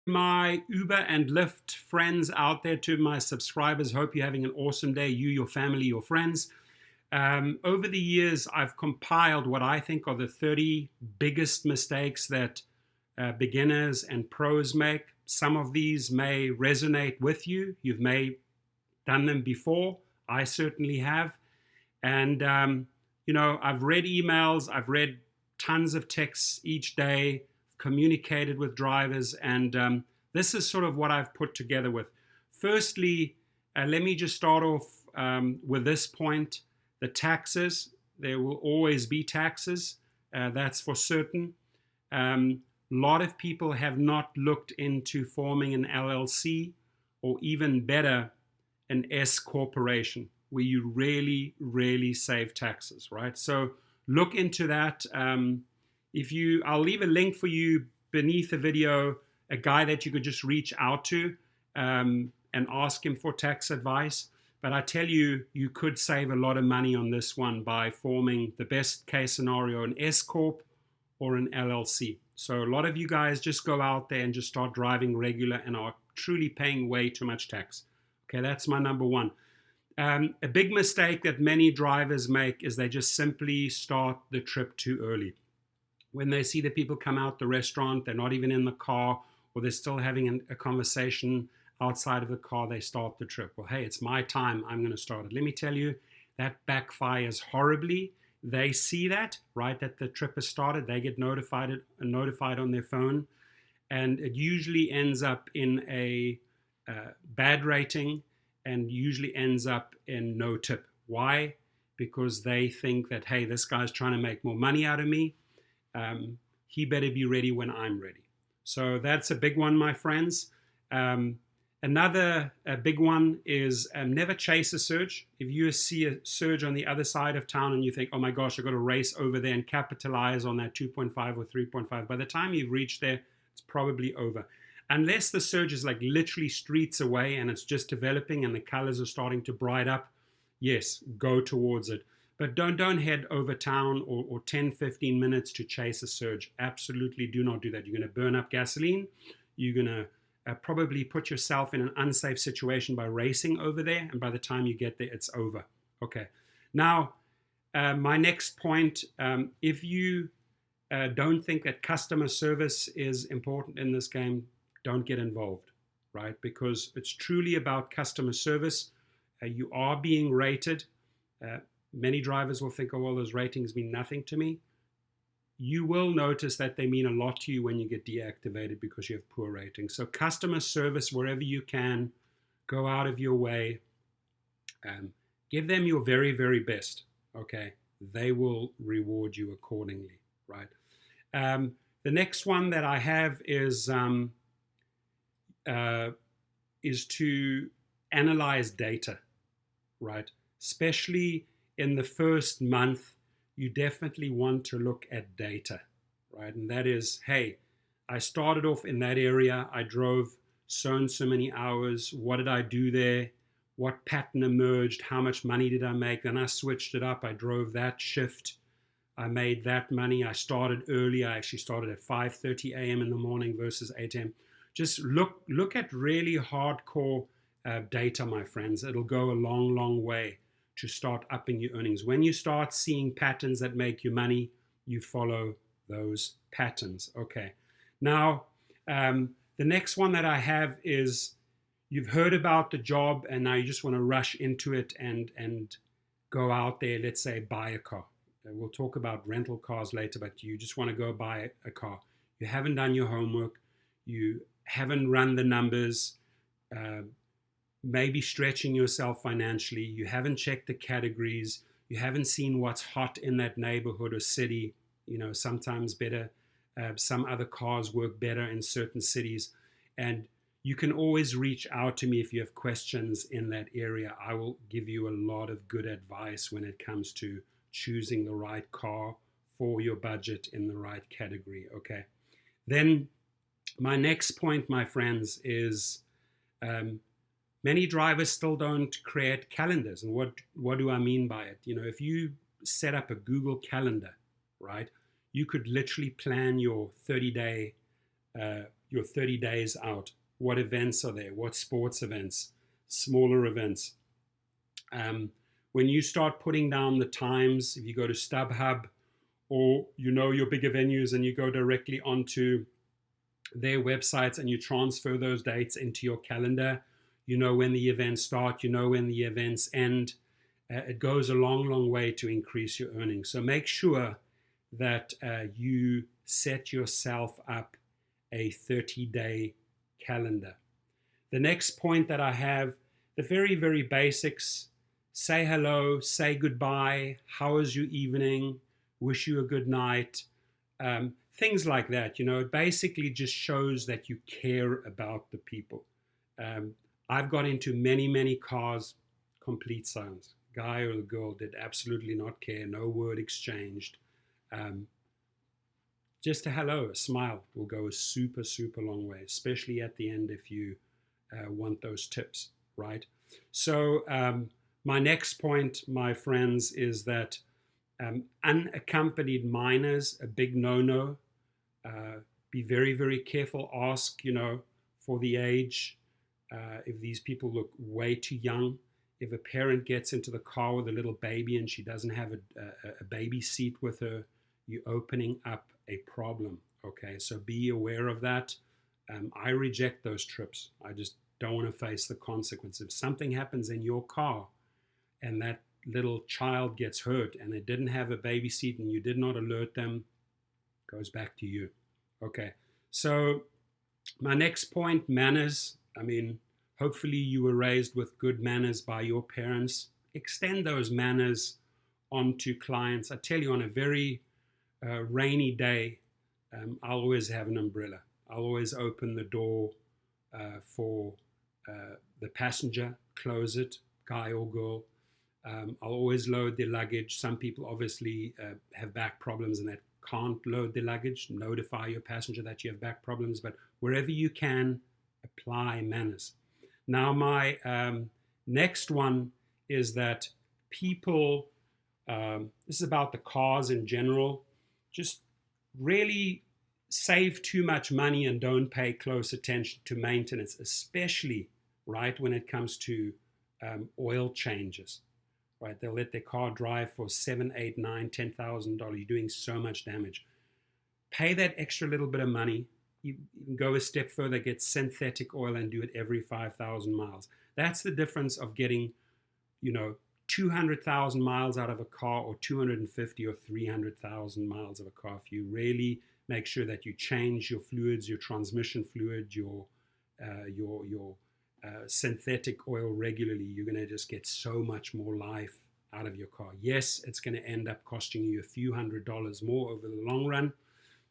My Uber and Lyft friends out there, to my subscribers, hope you're having an awesome day, you, your family, your friends. Over the years, I've compiled what I think are the 30 biggest mistakes that beginners and pros make. Some of these may resonate with you. You've may done them before. I certainly have. And, I've read emails, I've read tons of texts each day, communicated with drivers, and this is sort of what I've put together with. Firstly, let me just start off with this point. The taxes, there will always be taxes, that's for certain. A lot of people have not looked into forming an LLC, or even better, an S corporation, where you really, really save taxes, right? So look into that. I'll leave a link for you beneath the video, a guy that you could just reach out to and ask him for tax advice. But I tell you, you could save a lot of money on this one by forming, the best case scenario, an S Corp or an LLC. So a lot of you guys just go out there and just start driving regular and are truly paying way too much tax. Okay, that's my number one. A big mistake that many drivers make is they just simply start the trip too early. When they see the people come out the restaurant, they're not even in the car, or they're still having a conversation outside of the car, they start the trip. Well, hey, it's my time, I'm going to start it. Let me tell you, that backfires horribly. They see that, right, that the trip has started. They get notified on their phone, and it usually ends up in a bad rating, and usually ends up in no tip. Why? Because they think that, hey, this guy's trying to make more money out of me. He better be ready when I'm ready. So that's a big one, my friends. Another big one is never chase a surge. If you see a surge on the other side of town and you think, oh my gosh, I've got to race over there and capitalize on that 2.5 or 3.5, by the time you've reached there, it's probably over. Unless the surge is like literally streets away and it's just developing and the colors are starting to bright up, yes, go towards it. But don't head over town or 10, 15 minutes to chase a surge. Absolutely do not do that. You're going to burn up gasoline. You're going to probably put yourself in an unsafe situation by racing over there. And by the time you get there, it's over. Okay. Now, my next point, if you don't think that customer service is important in this game, don't get involved, right? Because it's truly about customer service. You are being rated. Many drivers will think, oh, well, those ratings mean nothing to me. You will notice that they mean a lot to you when you get deactivated because you have poor ratings. So customer service, wherever you can, go out of your way. Give them your very, very best, okay? They will reward you accordingly, right? The next one that I have is to analyze data, right? Especially in the first month, you definitely want to look at data, right? And that is, hey, I started off in that area. I drove so and so many hours. What did I do there? What pattern emerged? How much money did I make? Then I switched it up. I drove that shift. I made that money. I started early. I actually started at 5:30 a.m. in the morning versus 8 a.m. Just look at really hardcore data, my friends. It'll go a long, long way to start upping your earnings. When you start seeing patterns that make you money, you follow those patterns. Okay. Now, the next one that I have is, you've heard about the job and now you just want to rush into it and go out there, let's say, buy a car. We'll talk about rental cars later, but you just want to go buy a car. You haven't done your homework. You haven't run the numbers. Maybe stretching yourself financially. You haven't checked the categories. You haven't seen what's hot in that neighborhood or city. Sometimes better. Some other cars work better in certain cities. And you can always reach out to me if you have questions in that area. I will give you a lot of good advice when it comes to choosing the right car for your budget in the right category. Okay. Then my next point, my friends, is many drivers still don't create calendars. And what do I mean by it? If you set up a Google Calendar, right, you could literally plan your 30-day your 30 days out. What events are there? What sports events? Smaller events. When you start putting down the times, if you go to StubHub or you know your bigger venues and you go directly onto their websites and you transfer those dates into your calendar, you know when the events start, you know when the events end. It goes a long, long way to increase your earnings. So make sure that you set yourself up a 30-day calendar. The next point that I have, the very, very basics. Say hello, say goodbye, how was your evening, wish you a good night, things like that. It basically just shows that you care about the people. I've got into many, many cars, complete silence. Guy or the girl did absolutely not care, no word exchanged. Just a hello, a smile will go a super, super long way, especially at the end if you want those tips, right? So my next point, my friends, is that unaccompanied minors, a big no-no. Be very, very careful. Ask, for the age. If these people look way too young. If a parent gets into the car with a little baby and she doesn't have a baby seat with her, you're opening up a problem. Okay, so be aware of that. I reject those trips. I just don't want to face the consequence. If something happens in your car and that little child gets hurt and they didn't have a baby seat and you did not alert them, goes back to you. Okay, so my next point, manners. Hopefully you were raised with good manners by your parents. Extend those manners onto clients. I tell you, on a very rainy day, I'll always have an umbrella. I'll always open the door for the passenger, close it, guy or girl. I'll always load their luggage. Some people obviously have back problems and that can't load their luggage. Notify your passenger that you have back problems, but wherever you can, apply manners. Now, my next one is that people, this is about the cars in general, just really save too much money and don't pay close attention to maintenance, especially right when it comes to oil changes. Right, they'll let their car drive for $7, $8, $9, $10,000. You're doing so much damage. Pay that extra little bit of money. You can go a step further, get synthetic oil and do it every 5,000 miles. That's the difference of getting, 200,000 miles out of a car or 250 or 300,000 miles of a car. If you really make sure that you change your fluids, your transmission fluid, your synthetic oil regularly, you're going to just get so much more life out of your car. Yes, it's going to end up costing you a few $100s more over the long run,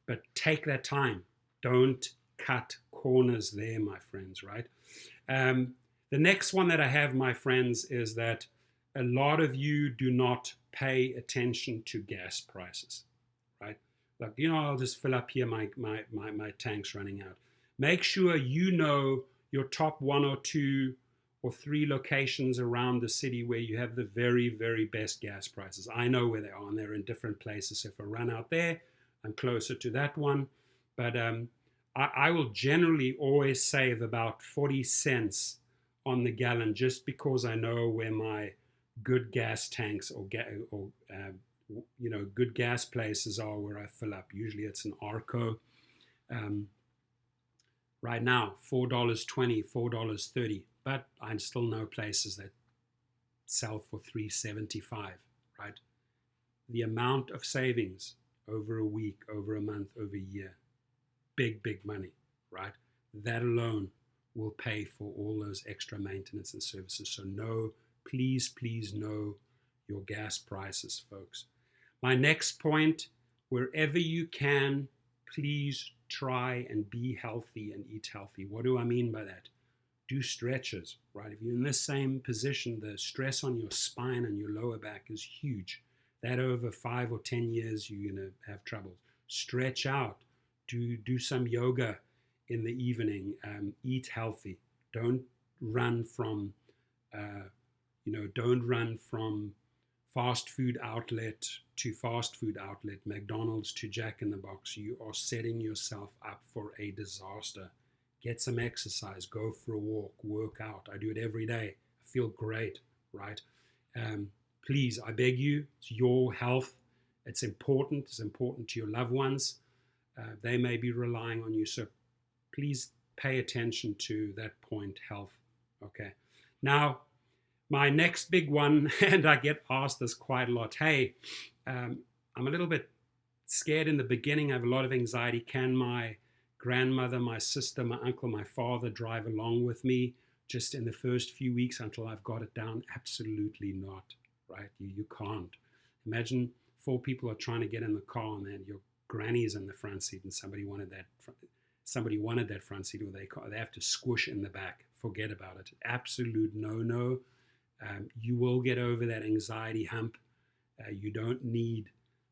but take that time. Don't cut corners there, my friends, right? The next one that I have, my friends, is that a lot of you do not pay attention to gas prices, right? Like, I'll just fill up here, my tank's running out. Make sure you know your top 1 or 2 or 3 locations around the city where you have the very, very best gas prices. I know where they are, and they're in different places. So if I run out there, I'm closer to that one. But I will generally always save about 40 cents on the gallon just because I know where my good gas tanks or good gas places are where I fill up. Usually it's an Arco. Right now, $4.20, $4.30, but I still know places that sell for $3.75, right? The amount of savings over a week, over a month, over a year, big, big money, right? That alone will pay for all those extra maintenance and services. So please know your gas prices, folks. My next point, wherever you can, please try and be healthy and eat healthy. What do I mean by that? Do stretches, right? If you're in the same position, the stress on your spine and your lower back is huge. That over 5 or 10 years, you're going to have trouble. Stretch out. Do some yoga in the evening. Eat healthy. Don't run from fast food outlet to fast food outlet, McDonald's to Jack in the Box, you are setting yourself up for a disaster. Get some exercise, go for a walk, work out. I do it every day. I feel great, right? Please, I beg you, it's your health. It's important. It's important to your loved ones. They may be relying on you. So please pay attention to that point, health. Okay. Now, my next big one, and I get asked this quite a lot. Hey, I'm a little bit scared in the beginning. I have a lot of anxiety. Can my grandmother, my sister, my uncle, my father drive along with me just in the first few weeks until I've got it down? Absolutely not, right? You can't. Imagine 4 people are trying to get in the car and then your granny's in the front seat and somebody wanted that front seat, or they have to squish in the back. Forget about it. Absolute no. You will get over that anxiety hump. You don't need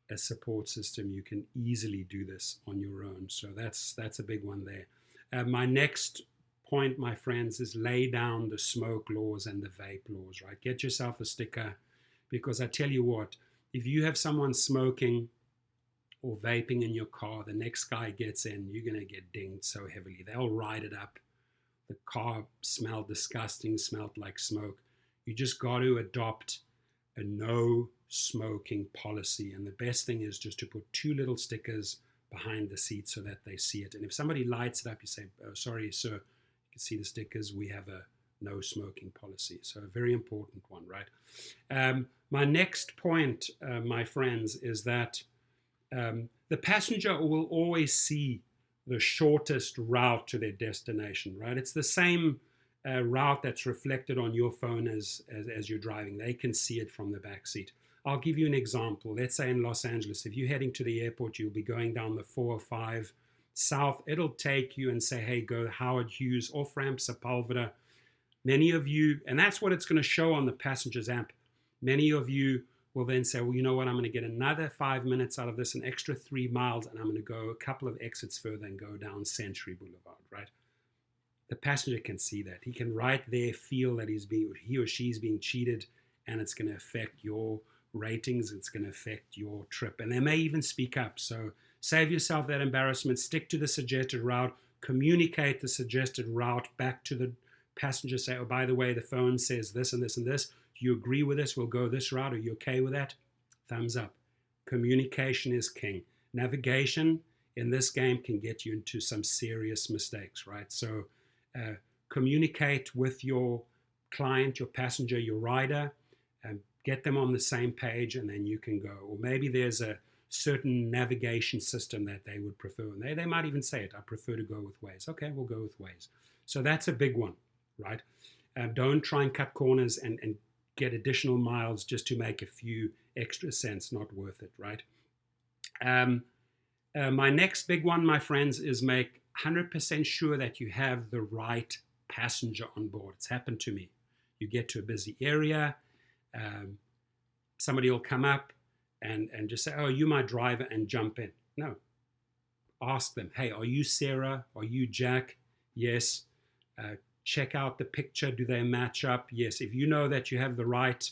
a support system. You can easily do this on your own. So that's a big one there. My next point, my friends, is lay down the smoke laws and the vape laws, right? Get yourself a sticker, because I tell you what, if you have someone smoking or vaping in your car, the next guy gets in, you're going to get dinged so heavily. They'll ride it up. The car smelled disgusting, smelled like smoke. You just got to adopt a no smoking policy. And the best thing is just to put 2 little stickers behind the seat so that they see it. And if somebody lights it up, you say, oh, sorry, sir, you can see the stickers. We have a no smoking policy. So a very important one, right? My next point, my friends, is that the passenger will always see the shortest route to their destination, right? It's the same route that's reflected on your phone as you're driving. They can see it from the back seat. I'll give you an example. Let's say in Los Angeles, if you're heading to the airport, you'll be going down the 405 south. It'll take you and say, hey, go Howard Hughes, off-ramp Sepulveda. Many of you, and that's what it's going to show on the passenger's app. Many of you will then say, well, you know what, I'm going to get another 5 minutes out of this, an extra 3 miles, and I'm going to go a couple of exits further and go down Century Boulevard, right? The passenger can see that. He can right there feel that he or she's being cheated, and it's going to affect your ratings. It's going to affect your trip. And they may even speak up. So save yourself that embarrassment. Stick to the suggested route. Communicate the suggested route back to the passenger. Say, oh, by the way, the phone says this and this and this. Do you agree with this? We'll go this route. Are you okay with that? Thumbs up. Communication is king. Navigation in this game can get you into some serious mistakes, right? So communicate with your client, your passenger, your rider, and get them on the same page, and then you can go. Or maybe there's a certain navigation system that they would prefer. And they might even say it, I prefer to go with Waze. Okay, we'll go with Waze. So that's a big one, right? Don't try and cut corners and get additional miles just to make a few extra cents. Not worth it, right? My next big one, my friends, is make 100% sure that you have the right passenger on board. It's happened to me. You get to a busy area, somebody will come up and just say, oh, you my driver, and jump in. No. Ask them, hey, are you Sarah? Are you Jack? Yes. Check out the picture. Do they match up? Yes. If you know that you have the right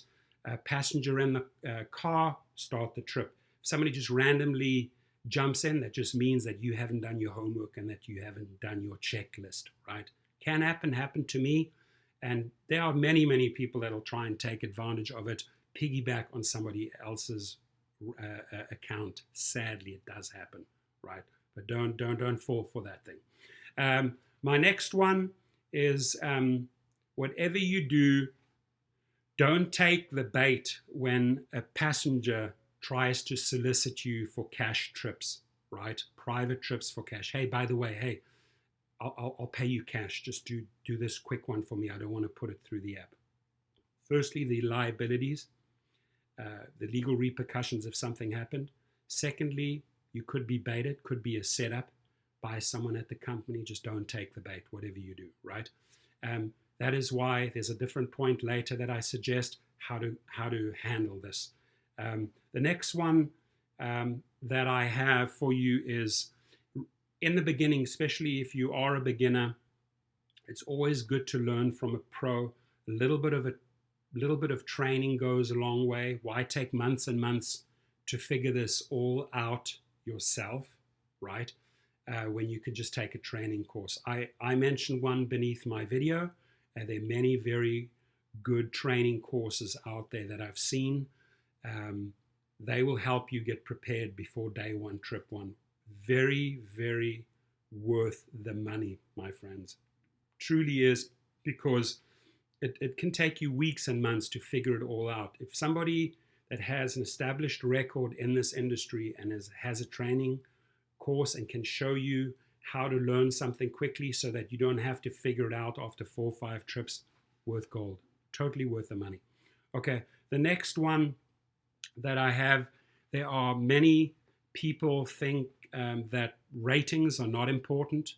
passenger in the car, start the trip. If somebody just randomly jumps in, that just means that you haven't done your homework and that you haven't done your checklist, right? Can happen to me. And there are many, many people that will try and take advantage of it, piggyback on somebody else's account. Sadly, it does happen, right? But don't fall for that thing. My next one is whatever you do, don't take the bait when a passenger tries to solicit you for cash trips, right? Private trips for cash. Hey, by the way, hey, I'll pay you cash. Just do this quick one for me. I don't want to put it through the app. Firstly, the liabilities, the legal repercussions if something happened. Secondly, you could be baited, could be a setup by someone at the company. Just don't take the bait, whatever you do, right? That is why there's a different point later that I suggest how to handle this. The next one that I have for you is, in the beginning, especially if you are a beginner, it's always good to learn from a pro, a little bit of a little bit of training goes a long way. Why take months and months to figure this all out yourself, right? When you could just take a training course. I mentioned one beneath my video. There are many very good training courses out there that I've seen. They will help you get prepared before day one, trip one. Very, very worth the money, my friends. Truly is, because it can take you weeks and months to figure it all out. If somebody that has an established record in this industry and has a training course and can show you how to learn something quickly so that you don't have to figure it out after 4 or 5 trips, worth gold. Totally worth the money. Okay, the next one that I have, there are many people think that ratings are not important.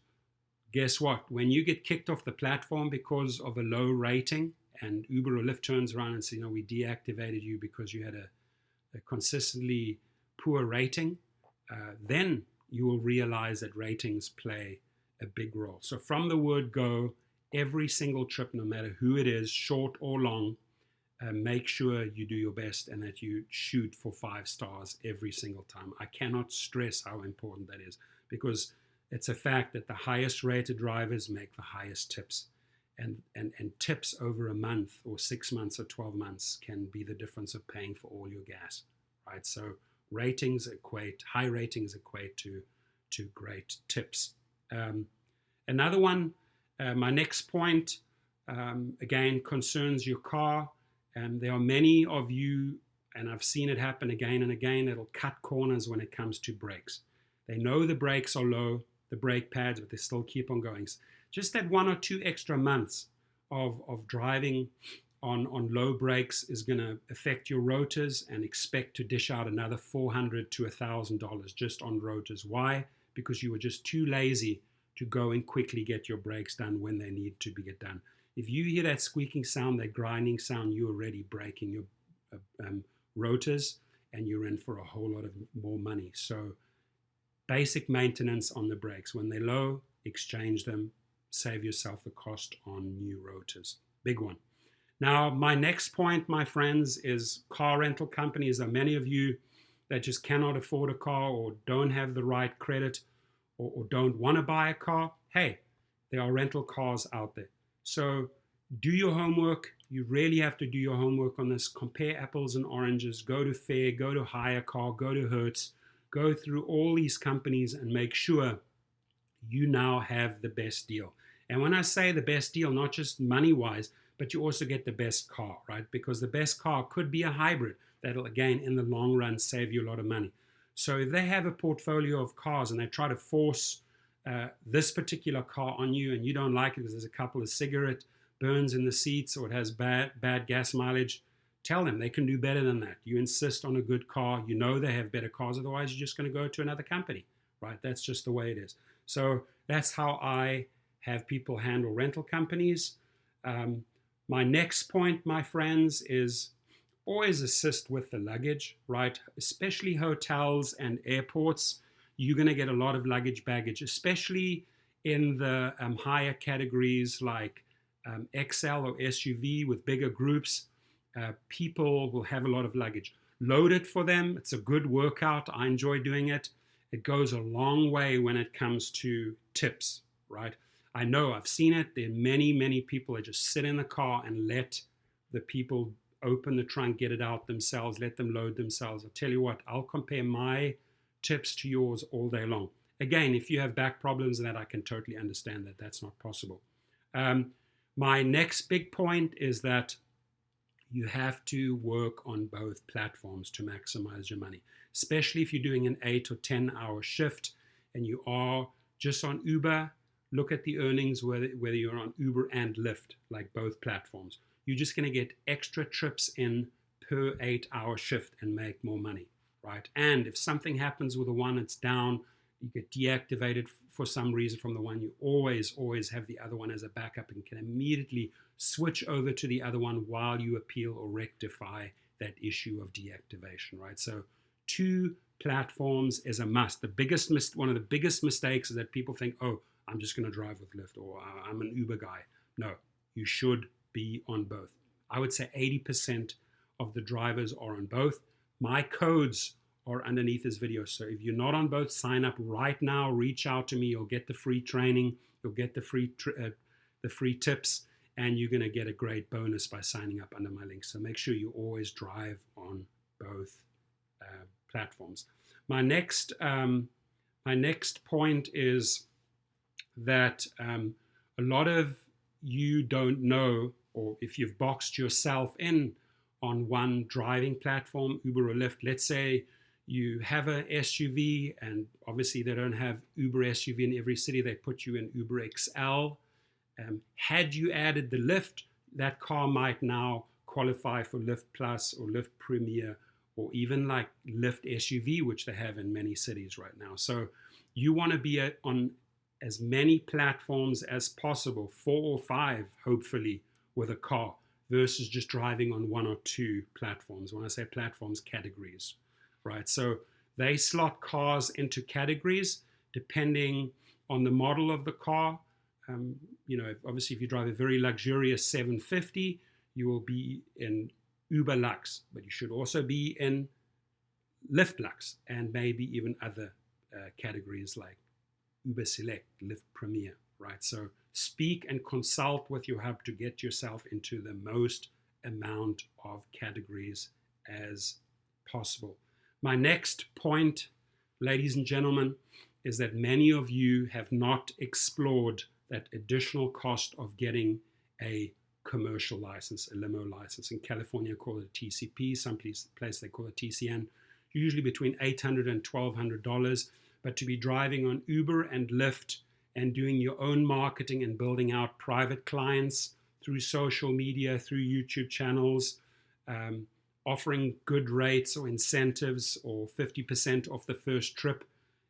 Guess what? When you get kicked off the platform because of a low rating, and Uber or Lyft turns around and says, we deactivated you because you had a consistently poor rating, then you will realize that ratings play a big role. So from the word go, every single trip, no matter who it is, short or long, make sure you do your best and that you shoot for 5 stars every single time. I cannot stress how important that is, because it's a fact that the highest rated drivers make the highest tips. And tips over a month or 6 months or 12 months can be the difference of paying for all your gas, right? So high ratings equate to great tips. Another one, my next point, again, concerns your car. And there are many of you, and I've seen it happen again and again, that'll cut corners when it comes to brakes. They know the brakes are low, the brake pads, but they still keep on going. Just that 1 or 2 extra months of driving on low brakes is going to affect your rotors, and expect to dish out another $400 to $1,000 just on rotors. Why? Because you were just too lazy to go and quickly get your brakes done when they need to be done. If you hear that squeaking sound, that grinding sound, you're already breaking your rotors, and you're in for a whole lot of more money. So basic maintenance on the brakes. When they're low, exchange them. Save yourself the cost on new rotors. Big one. Now, my next point, my friends, is car rental companies. There are many of you that just cannot afford a car, or don't have the right credit, or don't want to buy a car. Hey, there are rental cars out there. So do your homework. You really have to do your homework on this. Compare apples and oranges. Go to Fair, go to Hire Car, go to Hertz. Go through all these companies and make sure you now have the best deal. And when I say the best deal, not just money-wise, but you also get the best car, right? Because the best car could be a hybrid that'll, again, in the long run, save you a lot of money. So if they have a portfolio of cars and they try to force this particular car on you, and you don't like it because there's a couple of cigarette burns in the seats, or it has bad gas mileage, tell them they can do better than that. You insist on a good car. You know they have better cars. Otherwise, you're just going to go to another company, right? That's just the way it is. So that's how I have people handle rental companies. My next point, my friends, is always assist with the luggage, right? Especially hotels and airports. You're going to get a lot of luggage baggage, especially in the higher categories like XL or SUV with bigger groups. People will have a lot of luggage. Load it for them. It's a good workout. I enjoy doing it. It goes a long way when it comes to tips, right? I know, I've seen it. There are many, many people that just sit in the car and let the people open the trunk, get it out themselves, let them load themselves. I'll tell you what, I'll compare my tips to yours all day long. Again, if you have back problems and that, I can totally understand that that's not possible. My next big point is that you have to work on both platforms to maximize your money, especially if you're doing an 8 or 10 hour shift and you are just on Uber. Look at the earnings, whether you're on Uber and Lyft, like both platforms. You're just going to get extra trips in per 8 hour shift and make more money, right? And if something happens with the one that's down, you get deactivated for some reason from the one, you always have the other one as a backup and can immediately switch over to the other one while you appeal or rectify that issue of deactivation, right? So 2 platforms is a must. One of the biggest mistakes is that people think, oh, I'm just going to drive with Lyft, or I'm an Uber guy. No, you should be on both. I would say 80% of the drivers are on both. My codes are underneath this video. So if you're not on both, sign up right now. Reach out to me. You'll get the free training. You'll get the free tips, and you're going to get a great bonus by signing up under my link. So make sure you always drive on both platforms. My next point is that a lot of you don't know, or if you've boxed yourself in on one driving platform, Uber or Lyft. Let's say you have a SUV, and obviously they don't have Uber SUV in every city. They put you in Uber XL. Had you added the Lyft, that car might now qualify for Lyft Plus or Lyft Premier, or even like Lyft SUV, which they have in many cities right now. So you want to be on as many platforms as possible, 4 or 5, hopefully, with a car, versus just driving on 1 or 2 platforms. When I say platforms, categories, right? So they slot cars into categories depending on the model of the car. Obviously, if you drive a very luxurious 750, you will be in Uber Lux, but you should also be in Lyft Lux, and maybe even other categories like Uber Select, Lyft Premier, right? So speak and consult with your hub to get yourself into the most amount of categories as possible. My next point, ladies and gentlemen, is that many of you have not explored that additional cost of getting a commercial license, a limo license. In California, call it a TCP. Some place they call it TCN. Usually between $800 and $1,200. But to be driving on Uber and Lyft and doing your own marketing and building out private clients through social media, through YouTube channels, offering good rates or incentives or 50% off the first trip.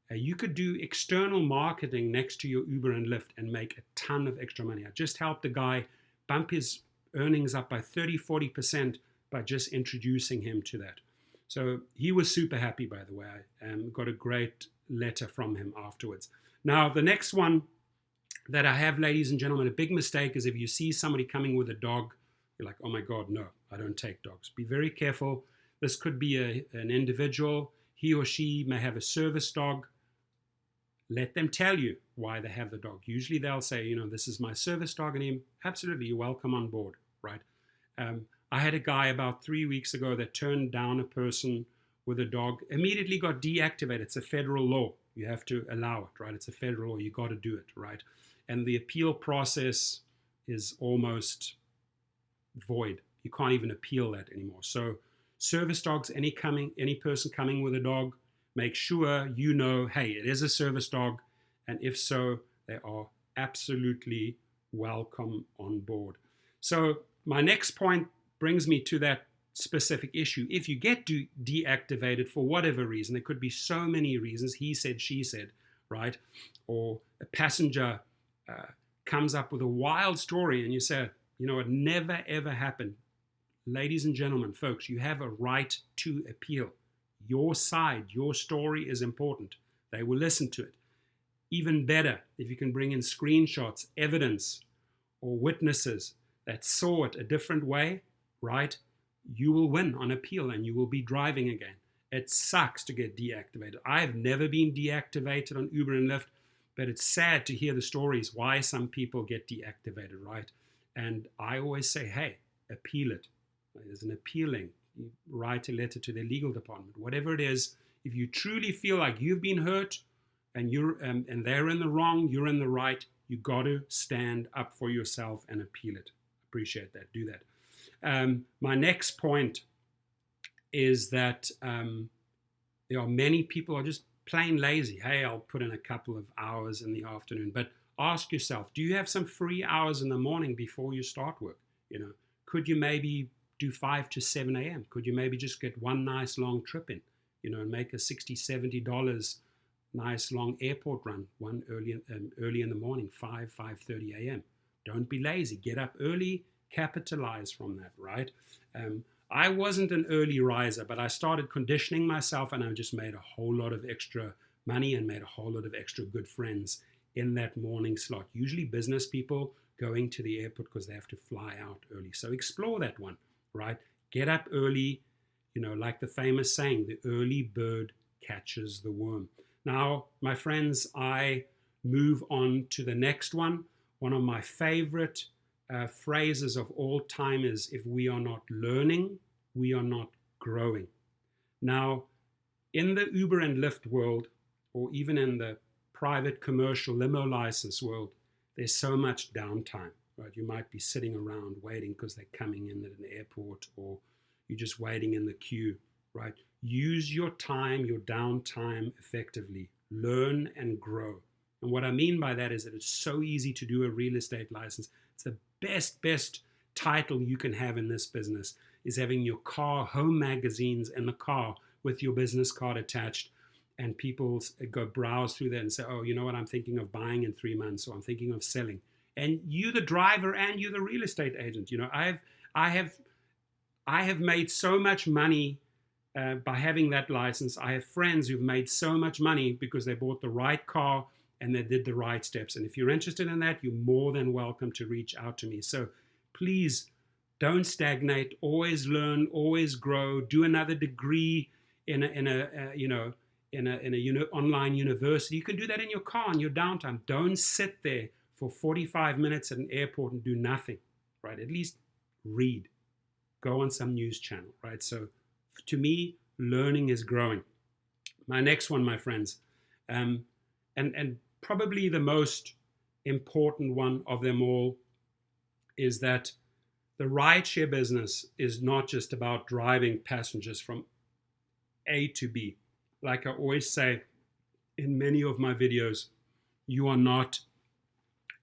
You could do external marketing next to your Uber and Lyft and make a ton of extra money. I just helped a guy bump his earnings up by 30-40% by just introducing him to that. So he was super happy, by the way. I got a great letter from him afterwards. Now, the next one that I have, ladies and gentlemen, a big mistake is if you see somebody coming with a dog, you're like, oh my God, no, I don't take dogs. Be very careful. This could be an individual. He or she may have a service dog. Let them tell you why they have the dog. Usually they'll say, this is my service dog, and absolutely, you're welcome on board, right? I had a guy about 3 weeks ago that turned down a person with a dog, immediately got deactivated. It's a federal law. You have to allow it, right? It's a federal law. You got to do it, right? And the appeal process is almost void. You can't even appeal that anymore. So service dogs, any person coming with a dog, make sure hey, it is a service dog, and if so, they are absolutely welcome on board. So my next point brings me to that specific issue. If you get deactivated for whatever reason, there could be so many reasons, he said, she said, right? Or a passenger comes up with a wild story and you say, it never ever happened. Ladies and gentlemen, folks, you have a right to appeal. Your side, your story is important. They will listen to it. Even better, if you can bring in screenshots, evidence, or witnesses that saw it a different way, right? You will win on appeal and you will be driving again. It sucks to get deactivated. I've never been deactivated on Uber and Lyft, but it's sad to hear the stories why some people get deactivated, right? And I always say, hey, appeal it. There's an appealing. You write a letter to their legal department, whatever it is. If you truly feel like you've been hurt and and they're in the wrong, you're in the right, you got to stand up for yourself and appeal it. Appreciate that. Do that. My next point is that there are many people who are just plain lazy. Hey, I'll put in a couple of hours in the afternoon. But ask yourself, do you have some free hours in the morning before you start work? Could you maybe do 5 to 7 a.m.? Could you maybe just get one nice long trip in, and make a $60, $70 nice long airport run, one early in the morning, 5:30 a.m. Don't be lazy. Get up early, capitalize from that, right? I wasn't an early riser, but I started conditioning myself and I just made a whole lot of extra money and made a whole lot of extra good friends in that morning slot. Usually business people going to the airport because they have to fly out early. So explore that one, right? Get up early, like the famous saying, the early bird catches the worm. Now, my friends, I move on to the next one. One of my favorite phrases of all time is, if we are not learning, we are not growing. Now, in the Uber and Lyft world, or even in the private commercial limo license world, there's so much downtime, right? You might be sitting around waiting because they're coming in at an airport, or you're just waiting in the queue, right? Use your time, your downtime effectively. Learn and grow. And what I mean by that is that it's so easy to do a real estate license. It's the best title you can have in this business, is having your car, home magazines in the car with your business card attached. And people go browse through that and say, oh, you know what, I'm thinking of buying in 3 months, or I'm thinking of selling. And you, the driver, and you, the real estate agent, I have made so much money by having that license. I have friends who've made so much money because they bought the right car and they did the right steps. And if you're interested in that, you're more than welcome to reach out to me. So please don't stagnate. Always learn, always grow. Do another degree in an online university. You can do that in your car in your downtime. Don't sit there for 45 minutes at an airport and do nothing, right? At least read. Go on some news channel, right? So to me, learning is growing. My next one, my friends, and probably the most important one of them all, is that the rideshare business is not just about driving passengers from A to B. Like I always say in many of my videos, you are not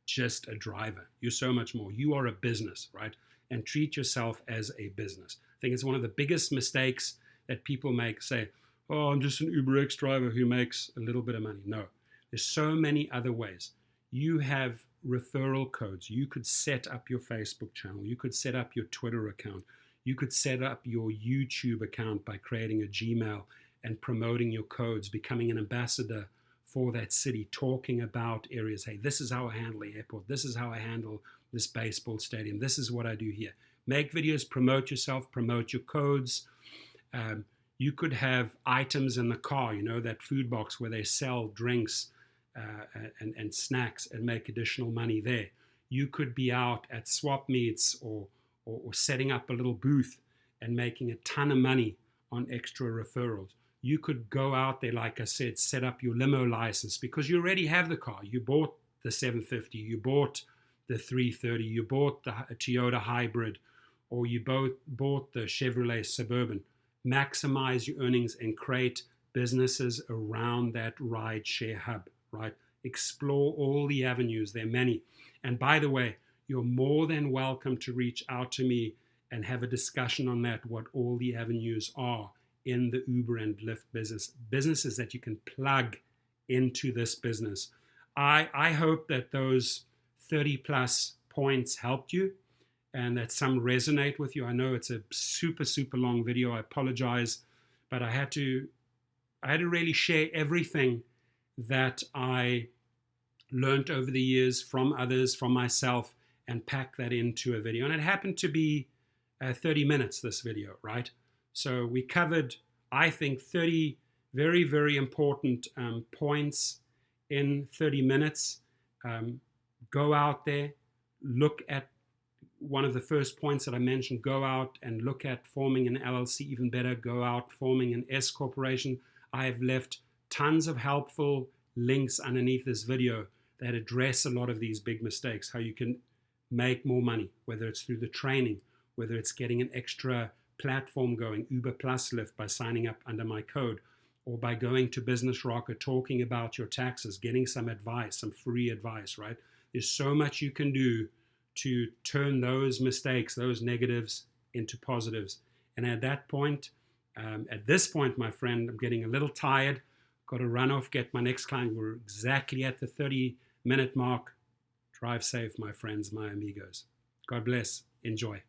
just a driver. You're so much more. You are a business, right? And treat yourself as a business. I think it's one of the biggest mistakes that people make. Say, oh, I'm just an UberX driver who makes a little bit of money. No, there's so many other ways. You have referral codes. You could set up your Facebook channel. You could set up your Twitter account. You could set up your YouTube account by creating a Gmail and promoting your codes, becoming an ambassador for that city, talking about areas. Hey, this is how I handle the airport. This is how I handle this baseball stadium. This is what I do here. Make videos, promote yourself, promote your codes. You could have items in the car, that food box where they sell drinks and snacks and make additional money there. You could be out at swap meets or setting up a little booth and making a ton of money on extra referrals. You could go out there, like I said, set up your limo license because you already have the car. You bought the 750, you bought the 330, you bought the Toyota Hybrid, or you bought the Chevrolet Suburban. Maximize your earnings and create businesses around that rideshare hub, right? Explore all the avenues. There are many. And by the way, you're more than welcome to reach out to me and have a discussion on that, what all the avenues are in the Uber and Lyft businesses that you can plug into this business. I hope that those 30 plus points helped you and that some resonate with you. I know it's a super long video. I apologize, but I had to really share everything that I learned over the years from others, from myself, and pack that into a video. And it happened to be 30 minutes, this video, right? So we covered, I think, 30 very important points in 30 minutes. Go out there, look at one of the first points that I mentioned. Go out and look at forming an LLC. Even better, go out forming an S corporation. I have left tons of helpful links underneath this video that address a lot of these big mistakes, how you can make more money, whether it's through the training, whether it's getting an extra platform going, Uber plus Lyft, by signing up under my code, or by going to Business Rocket, talking about your taxes, getting some advice, some free advice, right? There's so much you can do to turn those mistakes, those negatives, into positives. And at this point, my friend, I'm getting a little tired. Got to run off, get my next client. We're exactly at the 30-minute mark. Drive safe, my friends, my amigos. God bless. Enjoy.